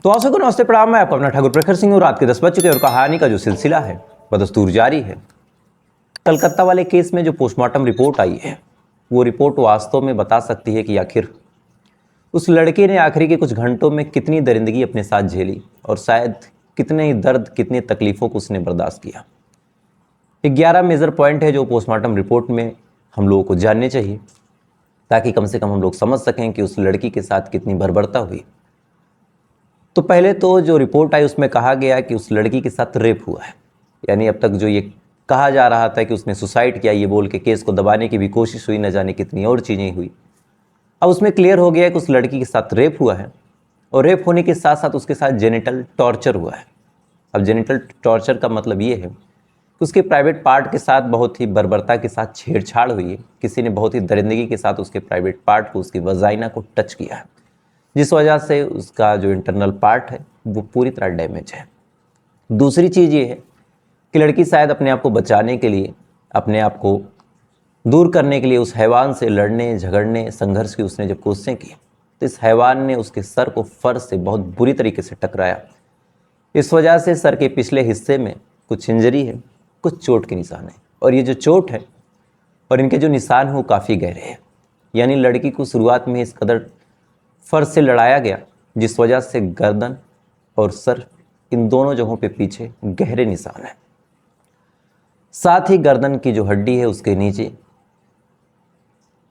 तो आप सबको नमस्ते प्रणाम। मैं आपका अपना ठाकुर प्रखर सिंह और रात के 10 बज चुके और कहानी का जो सिलसिला है बदस्तूर जारी है। कलकत्ता वाले केस में जो पोस्टमार्टम रिपोर्ट आई है वो रिपोर्ट वास्तव में बता सकती है कि आखिर उस लड़के ने आखिरी के कुछ घंटों में कितनी दरिंदगी अपने साथ झेली और शायद कितने ही दर्द कितनी तकलीफ़ों को उसने बर्दाश्त किया। 11 मेजर पॉइंट है जो पोस्टमार्टम रिपोर्ट में हम लोगों को जानने चाहिए ताकि कम से कम हम लोग समझ सकें कि उस लड़की के साथ कितनी बर्बरता हुई। तो पहले तो जो रिपोर्ट आई उसमें कहा गया कि उस लड़की के साथ रेप हुआ है, यानी अब तक जो ये कहा जा रहा था कि उसने सुसाइड किया, ये बोल के केस को दबाने की भी कोशिश हुई, न जाने कितनी और चीज़ें हुई। अब उसमें क्लियर हो गया कि उस लड़की के साथ रेप हुआ है और रेप होने के साथ साथ उसके साथ जेनिटल टॉर्चर हुआ है। अब जेनिटल टॉर्चर का मतलब ये है कि उसके प्राइवेट पार्ट के साथ बहुत ही बर्बरता के साथ छेड़छाड़ हुई है। किसी ने बहुत ही दरिंदगी के साथ उसके प्राइवेट पार्ट को, उसकी वजाइना को टच किया है, जिस वजह से उसका जो इंटरनल पार्ट है वो पूरी तरह डैमेज है। दूसरी चीज़ ये है कि लड़की शायद अपने आप को बचाने के लिए, अपने आप को दूर करने के लिए उस हैवान से लड़ने झगड़ने संघर्ष की उसने जब कोशिशें की तो इस हैवान ने उसके सर को फर्श से बहुत बुरी तरीके से टकराया। इस वजह से सर के पिछले हिस्से में कुछ इंजरी है, कुछ चोट के निशान है, और ये जो चोट है और इनके जो निशान हैं वो काफ़ी गहरे हैं। यानी लड़की को शुरुआत में इस कदर फर्श से लड़ाया गया जिस वजह से गर्दन और सर, इन दोनों जगहों पे पीछे गहरे निशान हैं। साथ ही गर्दन की जो हड्डी है उसके नीचे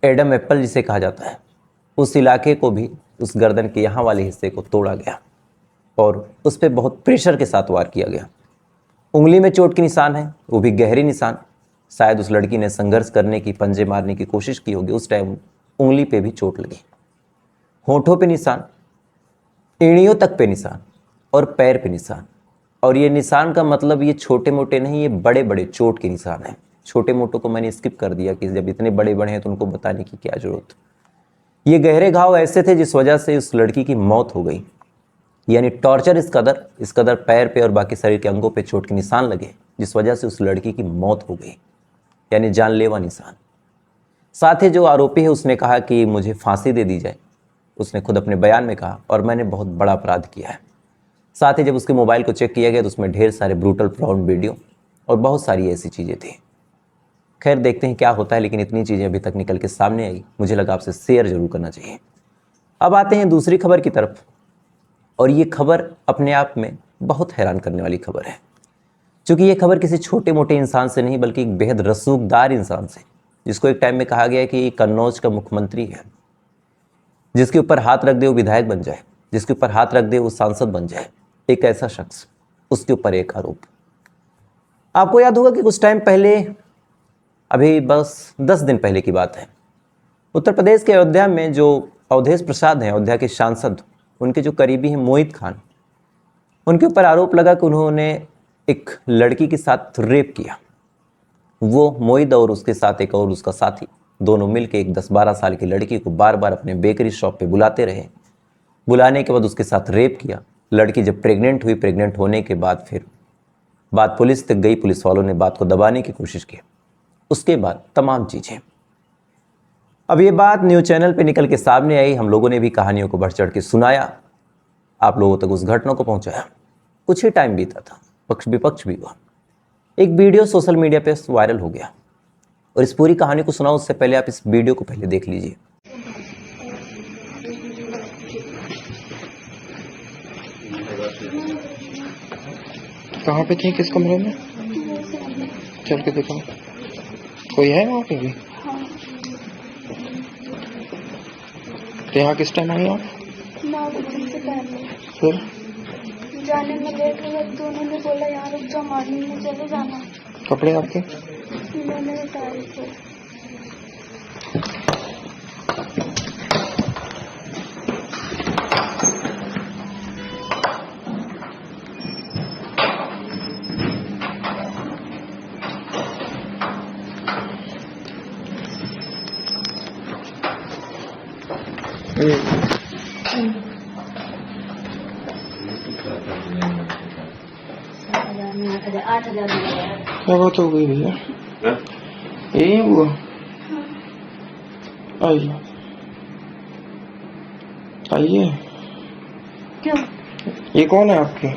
एडम एप्पल जिसे कहा जाता है, उस इलाके को भी, उस गर्दन के यहाँ वाले हिस्से को तोड़ा गया और उस पर बहुत प्रेशर के साथ वार किया गया। उंगली में चोट के निशान है, वो भी गहरी निशान। शायद उस लड़की ने संघर्ष करने की, पंजे मारने की कोशिश की होगी, उस टाइम उंगली पे भी चोट लगी। होठों पे निशान, एड़ियों तक पे निशान और पैर पे निशान। और ये निशान का मतलब ये छोटे मोटे नहीं, ये बड़े बड़े चोट के निशान हैं। छोटे मोटों को मैंने स्किप कर दिया कि जब इतने बड़े बड़े हैं तो उनको बताने की क्या जरूरत। ये गहरे घाव ऐसे थे जिस वजह से उस लड़की की मौत हो गई। यानी टॉर्चर इस कदर पैर पे और बाकी शरीर के अंगों पे चोट के निशान लगे जिस वजह से उस लड़की की मौत हो गई, यानी जानलेवा निशान। साथ ही जो आरोपी है उसने कहा कि मुझे फांसी दे दी जाए, उसने खुद अपने बयान में कहा, और मैंने बहुत बड़ा अपराध किया है। साथ ही जब उसके मोबाइल को चेक किया गया तो उसमें ढेर सारे ब्रूटल प्राउन वीडियो और बहुत सारी ऐसी चीज़ें थी। खैर देखते हैं क्या होता है, लेकिन इतनी चीज़ें अभी तक निकल के सामने आई, मुझे लगा आपसे शेयर जरूर करना चाहिए। अब आते हैं दूसरी खबर की तरफ, और ये खबर अपने आप में बहुत हैरान करने वाली खबर है, क्योंकि ये खबर किसी छोटे मोटे इंसान से नहीं बल्कि एक बेहद रसूखदार इंसान से, जिसको एक टाइम में कहा गया कि कन्नौज का मुख्यमंत्री है, जिसके ऊपर हाथ रख दे वो विधायक बन जाए, जिसके ऊपर हाथ रख दे वो सांसद बन जाए। एक ऐसा शख्स, उसके ऊपर एक आरोप। आपको याद होगा कि कुछ टाइम पहले, अभी बस 10 दिन पहले की बात है, उत्तर प्रदेश के अयोध्या में जो अवधेश प्रसाद हैं, अयोध्या के सांसद, उनके जो करीबी हैं मोहित खान, उनके ऊपर आरोप लगा कि उन्होंने एक लड़की के साथ रेप किया। वो मोहित और उसके साथ एक और उसका साथी, दोनों मिलकर एक 10-12 साल की लड़की को बार बार अपने बेकरी शॉप पे बुलाते रहे। बुलाने के बाद उसके साथ रेप किया। लड़की जब प्रेग्नेंट हुई, प्रेग्नेंट होने के बाद फिर बात पुलिस तक गई, पुलिस वालों ने बात को दबाने की कोशिश की। उसके बाद तमाम चीज़ें, अब ये बात न्यूज़ चैनल पे निकल के सामने आई, हम लोगों ने भी कहानियों को बढ़ चढ़ के सुनाया, आप लोगों तक उस घटना को पहुंचाया। कुछ ही टाइम बीता था, पक्ष विपक्ष भी हुआ, एक वीडियो सोशल मीडिया पे वायरल हो गया, और इस पूरी कहानी को सुनाओ उससे पहले आप इस वीडियो को पहले देख लीजिए। कहाँ पे थी, किस कमरे में? चल के देखो, कोई है वहाँ पे भी? तो यहाँ किस टाइम आई आप? 9 बजे से पहले। फिर जाने में लेट हो गया तो उन्होंने बोला यहाँ रुक जाओ, मॉर्निंग में चले जाना। कपड़े आपके? मैंने उतारे थे। क्या बात हो गई भैया? यही हुआ? आइए आइए, क्यों? ये कौन है आपकी?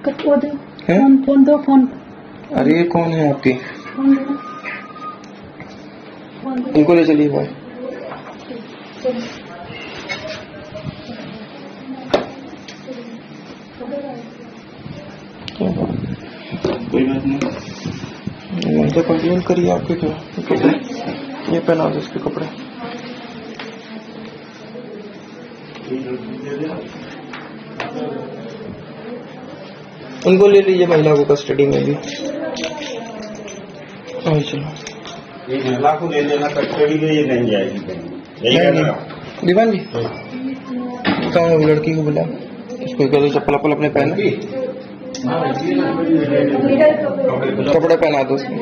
कट वो दो हैं? फोन फोन दो फोन अरे ये कौन है आपकी? फोन दो फोन दो इनको ले चलिए भाई। क्या बात? कोई बात नहीं तो कंप्लेन करिए आपके क्या कपड़े, ये पहना दो इसके कपड़े। उनको ले लीजिए महिला को कस्टडी में भी। हाँ चलो ये महिला को ले लेना कस्टडी में, ये नहीं जाएगी कहीं। यही करना है। दीवान जी बताओ वो लड़की को बुला, इसको कह दो चप्पल वप्पल अपने पहने, कपड़े पहना दो उसको।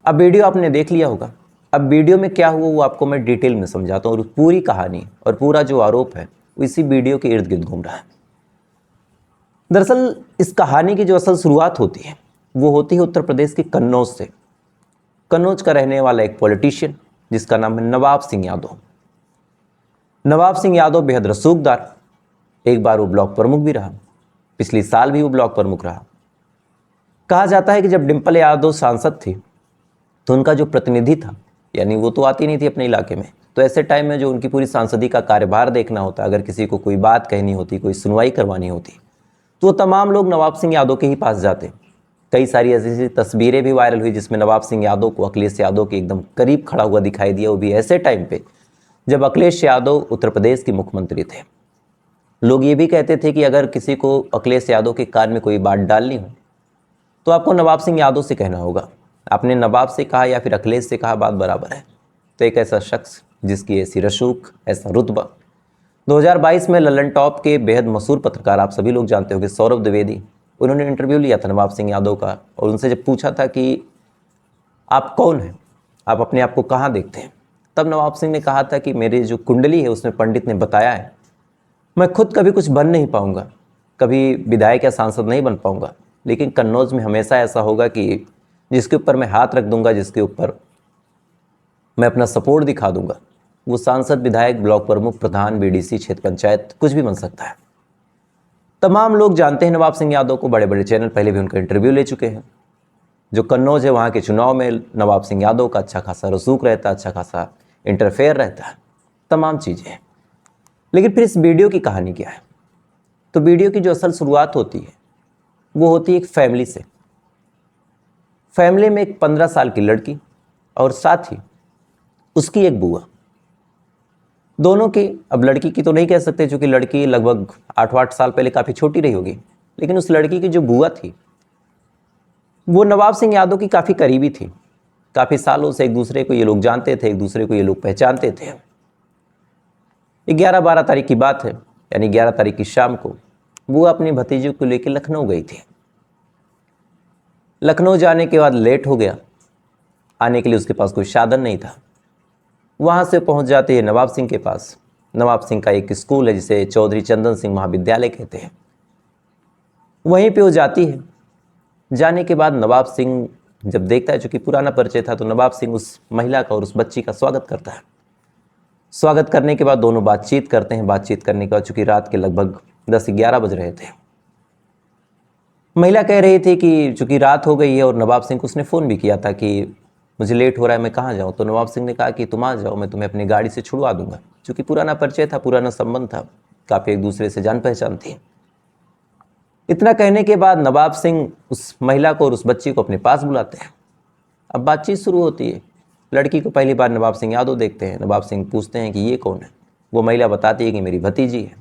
अब वीडियो आपने देख लिया होगा। अब वीडियो में क्या हुआ वो आपको मैं डिटेल में समझाता हूँ और पूरी कहानी और पूरा जो आरोप है वो इसी वीडियो के इर्द गिर्द घूम रहा है। दरअसल इस कहानी की जो असल शुरुआत होती है वो होती है उत्तर प्रदेश के कन्नौज से। कन्नौज का रहने वाला एक पॉलिटिशियन जिसका नाम है नवाब सिंह यादव। नवाब सिंह यादव बेहद रसूखदार, एक बार वो ब्लॉक प्रमुख भी रहा, पिछले साल भी वो ब्लॉक प्रमुख रहा। कहा जाता है कि जब डिम्पल यादव सांसद थी तो उनका जो प्रतिनिधि था, यानी वो तो आती नहीं थी अपने इलाके में, तो ऐसे टाइम में जो उनकी पूरी सांसदी का कार्यभार देखना होता, अगर किसी को कोई बात कहनी होती, कोई सुनवाई करवानी होती, तो वो तमाम लोग नवाब सिंह यादव के ही पास जाते। कई सारी ऐसी तस्वीरें भी वायरल हुई जिसमें नवाब सिंह यादव को अखिलेश यादव के एकदम करीब खड़ा हुआ दिखाई दिया, वो भी ऐसे टाइम पे जब अखिलेश यादव उत्तर प्रदेश के मुख्यमंत्री थे। लोग ये भी कहते थे कि अगर किसी को अखिलेश यादव के कान में कोई बात डालनी हो तो आपको नवाब सिंह यादव से कहना होगा। आपने नवाब से कहा या फिर अखिलेश से कहा, बात बराबर है। तो एक ऐसा शख्स जिसकी ऐसी रसूख, ऐसा रुतबा, 2022 में ललन टॉप के बेहद मशहूर पत्रकार, आप सभी लोग जानते होंगे, सौरभ द्विवेदी, उन्होंने इंटरव्यू लिया था नवाब सिंह यादव का और उनसे जब पूछा था कि आप कौन हैं, आप अपने आप को कहाँ देखते हैं, तब नवाब सिंह ने कहा था कि मेरी जो कुंडली है उसमें पंडित ने बताया है मैं खुद कभी कुछ बन नहीं पाऊंगा, कभी विधायक या सांसद नहीं बन पाऊंगा, लेकिन कन्नौज में हमेशा ऐसा होगा कि जिसके ऊपर मैं हाथ रख दूंगा, जिसके ऊपर मैं अपना सपोर्ट दिखा दूंगा, वो सांसद, विधायक, ब्लॉक प्रमुख, प्रधान, बीडीसी, क्षेत्र पंचायत, कुछ भी बन सकता है। तमाम लोग जानते हैं नवाब सिंह यादव को, बड़े बड़े चैनल पहले भी उनका इंटरव्यू ले चुके हैं। जो कन्नौज है वहाँ के चुनाव में नवाब सिंह यादव का अच्छा खासा रसूख रहता है, अच्छा खासा इंटरफेयर रहता है, तमाम चीज़ें हैं। लेकिन फिर इस वीडियो की कहानी क्या है? तो वीडियो की जो असल शुरुआत होती है वो होती है एक फैमिली से। फैमिली में एक 15 साल की लड़की और साथ ही उसकी एक बुआ, दोनों की, अब लड़की की तो नहीं कह सकते क्योंकि लड़की लगभग 8 साल पहले काफ़ी छोटी रही होगी, लेकिन उस लड़की की जो बुआ थी वो नवाब सिंह यादव की काफ़ी करीबी थी। काफ़ी सालों से एक दूसरे को ये लोग जानते थे, एक दूसरे को ये लोग पहचानते थे। 11-12 तारीख की बात है, यानी 11 तारीख की शाम को बुआ अपनी भतीजी को लेकर लखनऊ गई थी। लखनऊ जाने के बाद लेट हो गया, आने के लिए उसके पास कोई साधन नहीं था। वहाँ से पहुँच जाती है नवाब सिंह के पास। नवाब सिंह का एक स्कूल है जिसे चौधरी चंदन सिंह महाविद्यालय कहते हैं, वहीं पे वो जाती है। जाने के बाद नवाब सिंह जब देखता है, चूँकि पुराना परिचय था, तो नवाब सिंह उस महिला का और उस बच्ची का स्वागत करता है। स्वागत करने के बाद दोनों बातचीत करते हैं। बातचीत करने के बाद चूँकि रात के लगभग 10-11 बज रहे थे, महिला कह रही थी कि चूँकि रात हो गई है, और नवाब सिंह को उसने फ़ोन भी किया था कि मुझे लेट हो रहा है, मैं कहाँ जाऊँ। तो नवाब सिंह ने कहा कि तुम आ जाओ, मैं तुम्हें अपनी गाड़ी से छुड़वा दूंगा। चूँकि पुराना परिचय था, पुराना संबंध था, काफ़ी एक दूसरे से जान पहचान थी। इतना कहने के बाद नवाब सिंह उस महिला को और उस बच्ची को अपने पास बुलाते हैं। अब बातचीत शुरू होती है। लड़की को पहली बार नवाब सिंह यादव देखते हैं। नवाब सिंह पूछते हैं कि ये कौन है। वो महिला बताती है कि मेरी भतीजी है।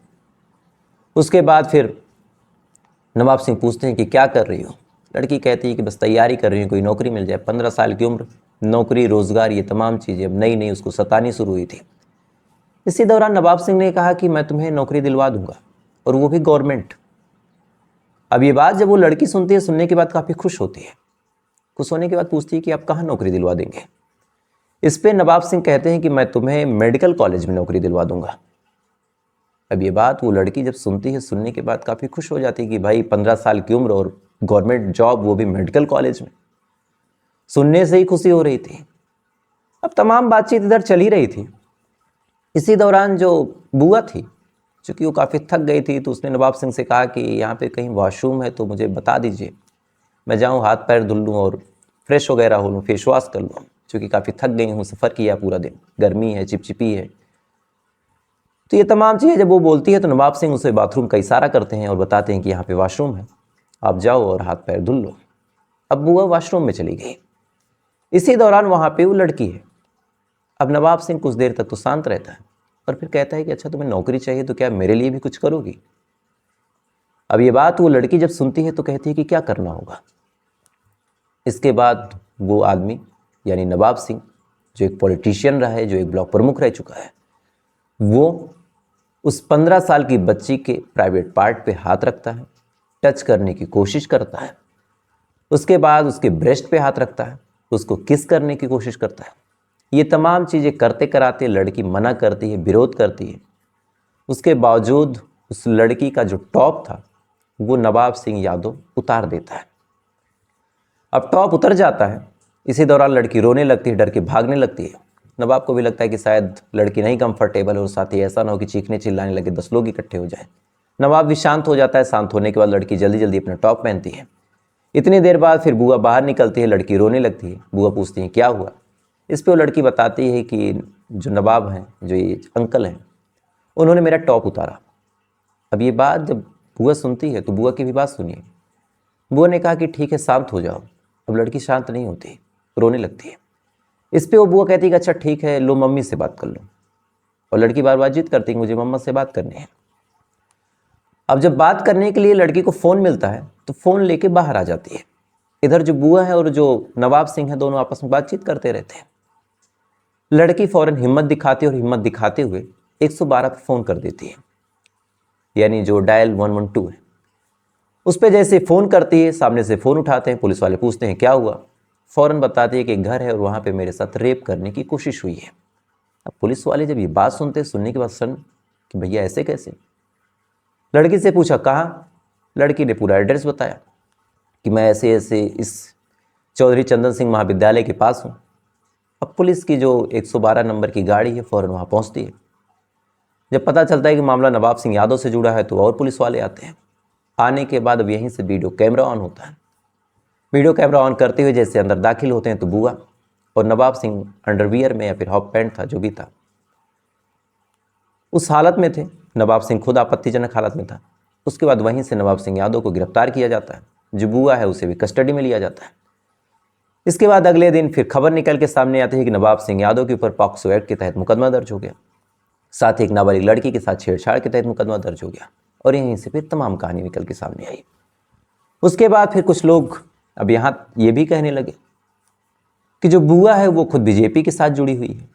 उसके बाद फिर नवाब सिंह पूछते हैं कि क्या कर रही हो। लड़की कहती है कि बस तैयारी कर रही हूँ, कोई नौकरी मिल जाए। 15 साल की उम्र, नौकरी, रोज़गार, ये तमाम चीज़ें अब नई नई उसको सतानी शुरू हुई थी। इसी दौरान नवाब सिंह ने कहा कि मैं तुम्हें नौकरी दिलवा दूंगा, और वो भी गवर्नमेंट। अब ये बात जब वो लड़की सुनती है, सुनने के बाद काफ़ी खुश होती है। खुश होने के बाद पूछती है कि आप कहाँ नौकरी दिलवा देंगे। इस पे नवाब सिंह कहते हैं कि मैं तुम्हें मेडिकल कॉलेज में नौकरी दिलवा दूंगा। अब ये बात वो लड़की जब सुनती है, सुनने के बाद काफ़ी खुश हो जाती है कि भाई 15 साल की उम्र और गवर्नमेंट जॉब, वो भी मेडिकल कॉलेज में। सुनने से ही खुशी हो रही थी। अब तमाम बातचीत इधर चल ही रही थी। इसी दौरान जो बुआ थी, चूँकि वो काफ़ी थक गई थी, तो उसने नवाब सिंह से कहा कि यहाँ पे कहीं वॉशरूम है तो मुझे बता दीजिए, मैं जाऊँ हाथ पैर धुल लूँ और फ्रेश वगैरह हो लूँ, फेस वॉश कर लूँ, चूँकि काफ़ी थक गई हूँ, सफ़र किया पूरा दिन, गर्मी है, चिपचिपी है। तो ये तमाम चीज़ें जब वो बोलती है तो नवाब सिंह उसे बाथरूम का इशारा करते हैं और बताते हैं कि यहाँ पे वॉशरूम है, आप जाओ और हाथ पैर धुल लो। अब बुआ वॉशरूम में चली गई। इसी दौरान वहाँ पे वो लड़की है। अब नवाब सिंह कुछ देर तक तो शांत रहता है और फिर कहता है कि अच्छा तुम्हें नौकरी चाहिए तो क्या मेरे लिए भी कुछ करोगी? अब ये बात वो लड़की जब सुनती है तो कहती है कि क्या करना होगा। इसके बाद वो आदमी यानी नवाब सिंह, जो एक पॉलिटिशियन रहा है, जो एक ब्लॉक प्रमुख रह चुका है, वो उस 15 साल की बच्ची के प्राइवेट पार्ट पे हाथ रखता है, टच करने की कोशिश करता है। उसके बाद उसके ब्रेस्ट पे हाथ रखता है, उसको किस करने की कोशिश करता है। ये तमाम चीज़ें करते कराते लड़की मना करती है, विरोध करती है। उसके बावजूद उस लड़की का जो टॉप था वो नवाब सिंह यादव उतार देता है। अब टॉप उतर जाता है। इसी दौरान लड़की रोने लगती है, डर के भागने लगती है। नवाब को भी लगता है कि शायद लड़की नहीं कंफर्टेबल है और साथ ही ऐसा ना हो कि चीखने चिल्लाने लगे, 10 लोग इकट्ठे हो जाए। नवाब भी शांत हो जाता है। शांत होने के बाद लड़की जल्दी जल्दी अपना टॉप पहनती है। इतनी देर बाद फिर बुआ बाहर निकलती है, लड़की रोने लगती है। बुआ पूछती है क्या हुआ। इस पर वो लड़की बताती है कि जो नवाब हैं, जो ये अंकल हैं, उन्होंने मेरा टॉप उतारा। अब ये बात जब बुआ सुनती है तो बुआ की भी बात सुनिए। बुआ ने कहा कि ठीक है शांत हो जाओ। अब लड़की शांत नहीं होती, रोने लगती है। इस पे वो बुआ कहती है कि अच्छा ठीक है, लो मम्मी से बात कर लो। और लड़की बार बार जिद करती है कि मुझे मम्मा से बात करनी है। अब जब बात करने के लिए लड़की को फ़ोन मिलता है तो फ़ोन लेके बाहर आ जाती है। इधर जो बुआ है और जो नवाब सिंह है, दोनों आपस में बातचीत करते रहते हैं। लड़की फ़ौरन हिम्मत दिखाती है और हिम्मत दिखाते हुए 112 पे फ़ोन कर देती है, यानी जो डायल 112 है उस पर जैसे फ़ोन करती है, सामने से फ़ोन उठाते हैं। पुलिस वाले पूछते हैं क्या हुआ। फ़ौरन बताती है कि एक घर है और वहाँ पे मेरे साथ रेप करने की कोशिश हुई है। अब पुलिस वाले जब ये बात सुनते हैं, सुनने के बाद सन कि भैया ऐसे कैसे। लड़की से पूछा कहाँ। लड़की ने पूरा एड्रेस बताया कि मैं ऐसे ऐसे इस चौधरी चंदन सिंह महाविद्यालय के पास हूँ। अब पुलिस की जो 112 नंबर की गाड़ी है फ़ौरन वहाँ पहुँचती है। जब पता चलता है कि मामला नवाब सिंह यादव से जुड़ा है तो और पुलिस वाले आते हैं। आने के बाद अब यहीं से वीडियो कैमरा ऑन होता है। वीडियो कैमरा ऑन करते हुए जैसे अंदर दाखिल होते हैं तो बुआ और नवाब सिंह अंडरवियर में या फिर हाफ पैंट था, जो भी था, उस हालत में थे। नवाब सिंह खुद आपत्तिजनक हालत में था। उसके बाद वहीं से नवाब सिंह यादव को गिरफ्तार किया जाता है। जो बुआ है उसे भी कस्टडी में लिया जाता है। इसके बाद अगले दिन फिर खबर निकल के सामने आती है कि नवाब सिंह यादव के ऊपर पॉक्सो एक्ट के तहत मुकदमा दर्ज हो गया। साथ ही एक नाबालिग लड़की के साथ छेड़छाड़ के तहत मुकदमा दर्ज हो गया। और यहीं से फिर तमाम कहानी निकल के सामने आई। उसके बाद फिर कुछ लोग अब यहाँ ये भी कहने लगे कि जो बुआ है वो खुद बीजेपी के साथ जुड़ी हुई है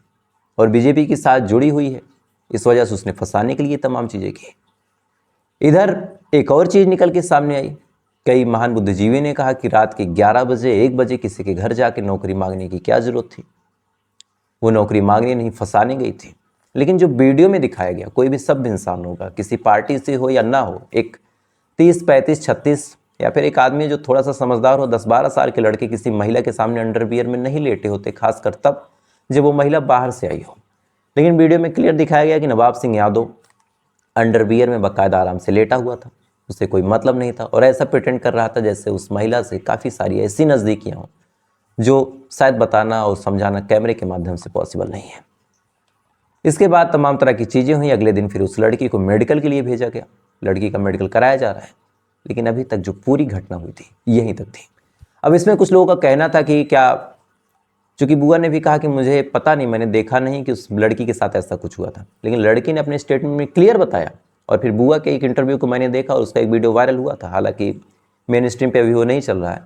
और बीजेपी के साथ जुड़ी हुई है, इस वजह से उसने फंसाने के लिए तमाम चीज़ें की। इधर एक और चीज़ निकल के सामने आई। कई महान बुद्धिजीवी ने कहा कि रात के 11 बजे 1 बजे किसी के घर जाके नौकरी मांगने की क्या ज़रूरत थी। वो नौकरी मांगने नहीं, फंसाने गई थी। लेकिन जो वीडियो में दिखाया गया, कोई भी सभ्य इंसान होगा, किसी पार्टी से हो या ना हो, एक 30, 35, 36 या फिर एक आदमी जो थोड़ा सा समझदार हो, 10-12 साल के लड़के किसी महिला के सामने अंडरवियर में नहीं लेटे होते, खासकर तब जब वो महिला बाहर से आई हो। लेकिन वीडियो में क्लियर दिखाया गया कि नवाब सिंह यादव अंडरवियर में बाकायदा आराम से लेटा हुआ था, उससे कोई मतलब नहीं था और ऐसा प्रिटेंड कर रहा था जैसे उस महिला से काफ़ी सारी ऐसी नज़दीकियाँ हों जो शायद बताना और समझाना कैमरे के माध्यम से पॉसिबल नहीं है। इसके बाद तमाम तरह की चीज़ें हुई। अगले दिन फिर उस लड़की को मेडिकल के लिए भेजा गया। लड़की का मेडिकल कराया जा रहा है, लेकिन अभी तक जो पूरी घटना हुई थी यहीं तक थी। अब इसमें कुछ लोगों का कहना था कि क्या, चूँकि बुआ ने भी कहा कि मुझे पता नहीं, मैंने देखा नहीं कि उस लड़की के साथ ऐसा कुछ हुआ था, लेकिन लड़की ने अपने स्टेटमेंट में क्लियर बताया। और फिर बुआ के एक इंटरव्यू को मैंने देखा और उसका एक वीडियो वायरल हुआ था, हालांकि मेन स्ट्रीम पे अभी वो नहीं चल रहा है।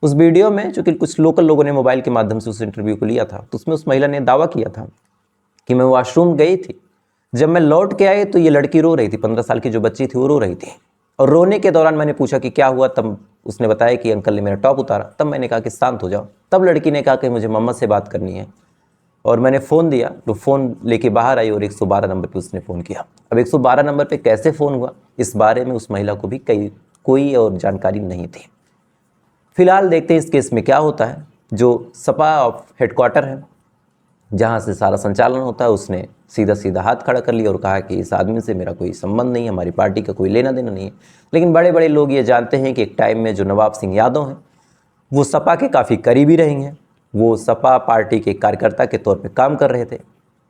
उस वीडियो में चूँकि कुछ लोकल लोगों ने मोबाइल के माध्यम से उस इंटरव्यू को लिया था, तो उसमें उस महिला ने दावा किया था कि मैं वॉशरूम गई थी, जब मैं लौट के आई तो ये लड़की रो रही थी, 15 साल की जो बच्ची थी वो रो रही थी। और रोने के दौरान मैंने पूछा कि क्या हुआ, तब उसने बताया कि अंकल ने मेरा टॉप उतारा। तब मैंने कहा कि शांत हो जाओ। तब लड़की ने कहा कि मुझे मम्मा से बात करनी है और मैंने फ़ोन दिया, तो फ़ोन लेके बाहर आई और 112 नंबर पे उसने फ़ोन किया। अब 112 नंबर पे कैसे फ़ोन हुआ, इस बारे में उस महिला को भी कोई और जानकारी नहीं थी। फिलहाल देखते हैं इस केस में क्या होता है। जो सपा ऑफ हेडक्वार्टर है जहाँ से सारा संचालन होता है उसने सीधा सीधा हाथ खड़ा कर लिया और कहा कि इस आदमी से मेरा कोई संबंध नहीं है, हमारी पार्टी का कोई लेना देना नहीं है। लेकिन बड़े बड़े लोग ये जानते हैं कि एक टाइम में जो नवाब सिंह यादव हैं वो सपा के काफ़ी करीबी रहे हैं, वो सपा पार्टी के कार्यकर्ता के तौर पे काम कर रहे थे।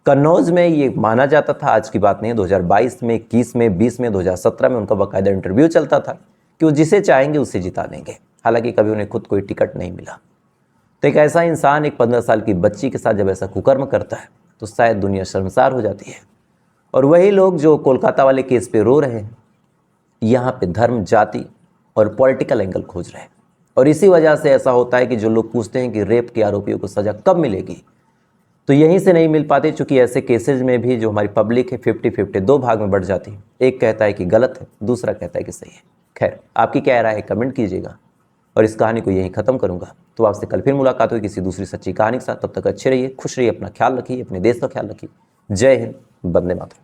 कन्नौज में ये माना जाता था, आज की बात नहीं है, 2022 में, 21 में, 20 में, 2017 में उनका बाकायदा इंटरव्यू चलता था कि वो जिसे चाहेंगे उसे जिता देंगे। हालांकि कभी उन्हें खुद कोई टिकट नहीं मिला। तो एक ऐसा इंसान एक 15 साल की बच्ची के साथ जब ऐसा कुकर्म करता है तो शायद दुनिया शर्मसार हो जाती है। और वही लोग जो कोलकाता वाले केस पे रो रहे हैं, यहाँ पे धर्म, जाति और पॉलिटिकल एंगल खोज रहे हैं। और इसी वजह से ऐसा होता है कि जो लोग पूछते हैं कि रेप के आरोपियों को सज़ा कब मिलेगी, तो यहीं से नहीं मिल पाते, चूँकि ऐसे केसेज में भी जो हमारी पब्लिक है 50-50 दो भाग में बढ़ जाती है। एक कहता है कि गलत है, दूसरा कहता है कि सही है। खैर, आपकी क्या राय है कमेंट कीजिएगा। और इस कहानी को यहीं ख़त्म करूँगा। तो आपसे कल फिर मुलाकात होगी किसी दूसरी सच्ची कहानी के साथ। तब तक अच्छे रहिए, खुश रहिए, अपना ख्याल रखिए, अपने देश का ख्याल रखिए। जय हिंद, वंदे मातरम।